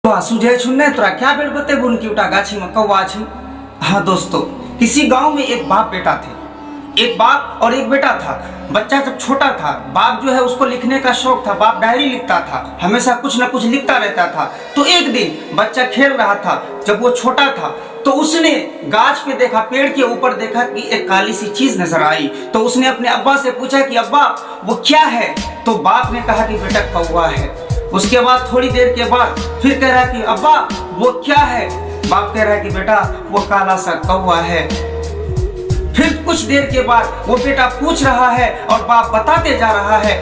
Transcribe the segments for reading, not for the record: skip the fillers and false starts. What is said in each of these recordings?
तो सुझे छुन्ने तोरा क्या बेड़ बते बुन की उठा गाछी में कौवा छी। हाँ दोस्तों, किसी गांव में एक बाप बेटा थे। एक बाप और एक बेटा था। बच्चा जब छोटा था, बाप जो है उसको लिखने का शौक था, बाप डायरी लिखता था, हमेशा कुछ न कुछ लिखता रहता था। तो एक दिन बच्चा खेल रहा था, जब वो छोटा था तो उसने गाछ पे देखा, पेड़ के ऊपर देखा कि एक काली सी चीज नजर आई। तो उसने अपने अब्बा से पूछा कि अब्बा वो क्या है। तो बाप ने कहा कि बेटा कौवा है। उसके बाद थोड़ी देर के बाद फिर कह रहा है कि अब्बा वो क्या है। बाप कह रहा है कि बेटा वो काला सा कौवा है। फिर कुछ देर के बाद वो बेटा पूछ रहा है और बाप बताते जा रहा है।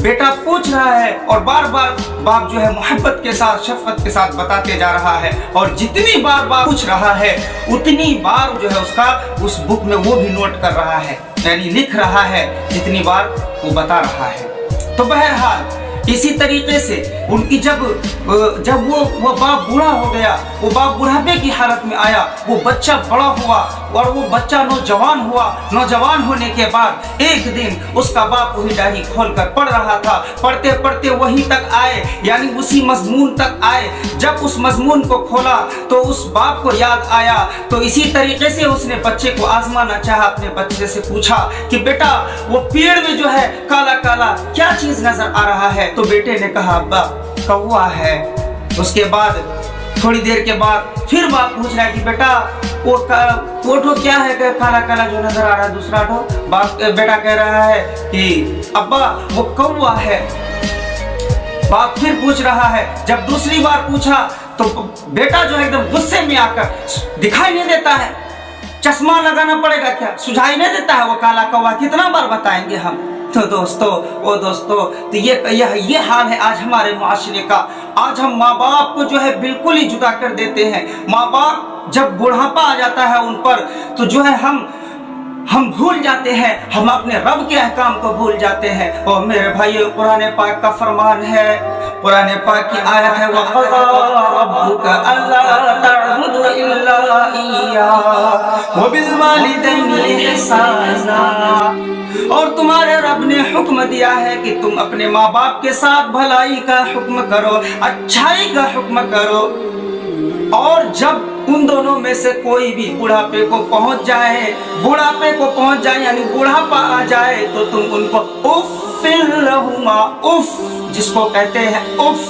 बेटा पूछ रहा है और बार बार बाप जो है मोहब्बत के साथ, शफकत के साथ बताते जा रहा है। और जितनी बार बाप पूछ रहा है उतनी बार जो है उसका उस बुक में वो भी नोट कर रहा है, यानी लिख रहा है जितनी बार वो बता रहा है। तो बहरहाल इसी तरीके से उनकी जब वो बाप बूढ़ा हो गया, वो बाप बुढ़ापे की हालत में आया, वो बच्चा बड़ा हुआ और वो बच्चा नौजवान हुआ। नौजवान होने के बाद एक दिन उसका बाप वही डायरी खोल कर पढ़ रहा था। पढ़ते पढ़ते वहीं तक आए, यानी उसी मजमून तक आए। जब उस मजमून को खोला तो उस बाप को याद आया। तो इसी तरीके से उसने बच्चे को आजमाना चाहा। अपने बच्चे से पूछा कि बेटा वो पेड़ में जो है काला काला क्या चीज नजर आ रहा है। तो बेटे ने कहा अब्बा कौवा है। उसके बाद थोड़ी देर के बाद फिर बाप पूछ रहा है कि बेटा वो ठो क्या है काला काला जो नजर आ रहा है, दूसरा ठो। बेटा कह रहा है कि अब्बा वो कौवा है। बाप फिर पूछ रहा है। जब दूसरी बार पूछा तो बेटा जो है एकदम गुस्से में आकर, दिखाई नहीं देता है, चश्मा लगाना पड़ेगा क्या, सुझाई नहीं देता है वो काला कौवा, कितना बार बताएंगे हम। तो दोस्तों तो ये हाल है आज हमारे मुआशरे का। आज हम माँ बाप को जो है बिल्कुल ही जुदा कर देते हैं। माँ बाप जब बुढ़ापा आ जाता है उन पर तो जो है हम भूल जाते हैं, हम अपने रब के अहकाम को भूल जाते हैं। और मेरे भाइयों, कुरान पाक का फरमान है, कुरान पाक की आयत है, वक़ज़ा रब्बुका अल्ला तअबुदू इल्ला इय्याहु व बिल वालिदैनि इहसाना। और तुम्हारे रब ने हुक्म दिया है कि तुम अपने माँ बाप के साथ भलाई का हुक्म करो, अच्छाई का हुक्म करो। और जब उन दोनों में से कोई भी बुढ़ापे को पहुंच जाए यानी बुढ़ापा आ जाए, तो तुम उनको उफ़्फ़िन लहुमा, उफ़ जिसको कहते हैं उफ़,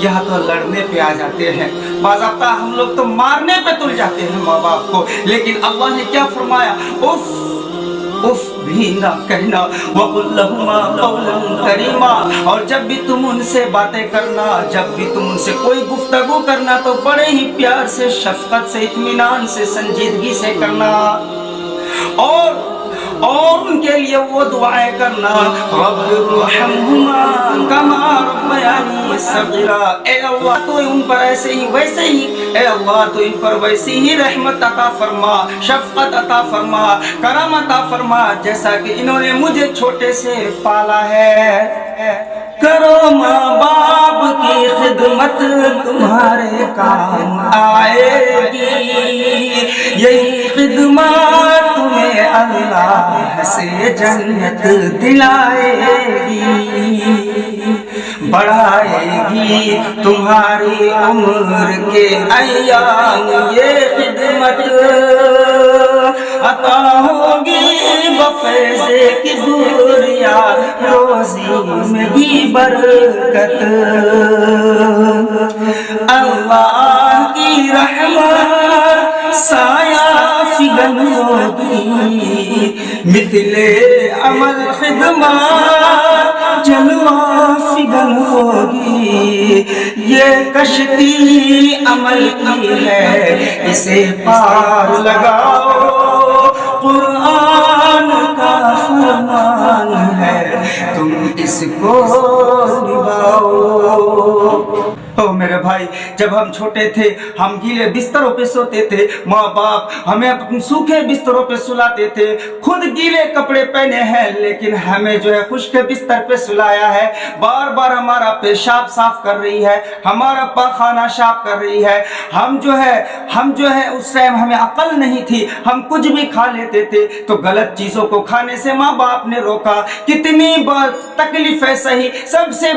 यह तो लड़ने पे आ जाते हैं। बाज़ाब्ता हम लोग तो मारने पे तुल जाते हैं माँ बाप को, लेकिन अल्लाह ने क्या फरमाया, उफ़ भी ना कहना, वक़ुल लहुमा क़ौलन करीमा। और जब भी तुम उनसे बातें करना, जब भी तुम उनसे कोई गुफ्तगू करना, तो बड़े ही प्यार से, शफ़क़त से, इत्मीनान से, संजीदगी से करना। और उनके लिए वो दुआएं करना, रब्बिरहम्हुमा कमा रब्बयानी सग़ीरा। ए अल्लाह तो उन पर ऐसे ही वैसे ही, ए अल्लाह तो इन पर वैसी ही रहमत अता फरमा, शफ़क़त अता फरमा, करम अता फरमा, जैसा कि इन्होंने मुझे छोटे से पाला है। करो माँ बाप की खिदमत, तुम्हारे काम आएगी, यही खिदमत तुम्हें अल्लाह से जन्नत दिलाएगी, बढ़ाएगी तुम्हारी उम्र के अय्याम, ये खिदमत अता होगी बफ़ैज़े की दूरिया, रोज़ी में भी बरकत। अल्लाह की रहमत साया फिगन होगी, मिथले अमल खिदमत जलवा फिगन होगी। ये कश्ती अमल की है, इसे पार लगाओ, कुरान का फरमान है, तुम इसको निभाओ। ओ मेरे भाई, जब हम छोटे थे हम गीले बिस्तरों पे सोते थे, माँ बाप हमें सूखे बिस्तरों पे सुलाते थे। खुद गीले कपड़े पहने हैं लेकिन हमें जो है खुश्क बिस्तर पे सुलाया है। बार बार हमारा पेशाब साफ कर रही है, हमारा पाखाना साफ कर रही है। हम जो है उस टाइम हमें अकल नहीं थी, हम कुछ भी खा लेते थे। तो गलत चीजों को खाने से माँ बाप ने रोका। कितनी बार तकलीफ है सही, सबसे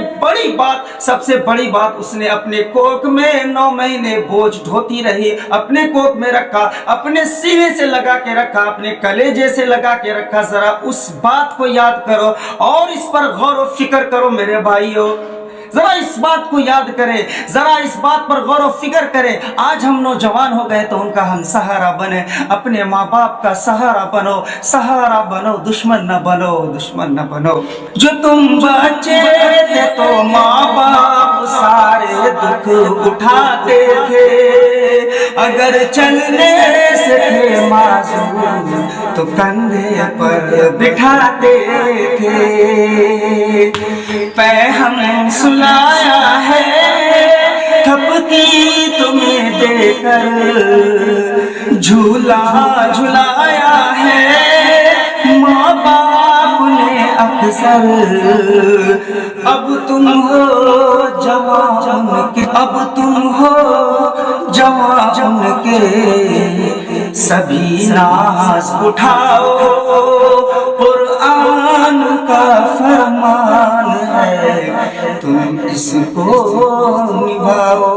बड़ी बात उसने अपने कोख में 9 महीने बोझ ढोती रही, अपने कोख में रखा, अपने सीने से लगा के रखा, अपने कलेजे से लगा के रखा। जरा उस बात को याद करो और इस पर गौर व फिक्र करो मेरे भाइयों, जरा इस बात को याद करें, जरा इस बात पर गौर व फिक्र करें। आज हम नौजवान हो गए तो उनका हम सहारा बने, अपने माँ बाप का सहारा बनो, दुश्मन न बनो, दुश्मन न बनो। जो तुम बच्चे थे तो माँ बाप सारे दुख उठाते थे, अगर चलने से थे मासूम तो कंधे पर बिठाते थे। पै हम सुलाया है थपकी तुम्हें देकर, झूला झुलाया है माँ बाप ने अक्सर। अब तुम हो जवान के, अब तुम हो जवान के, सभी नाज उठाओ, कुरान का फरमान है तुम इसको निभाओ।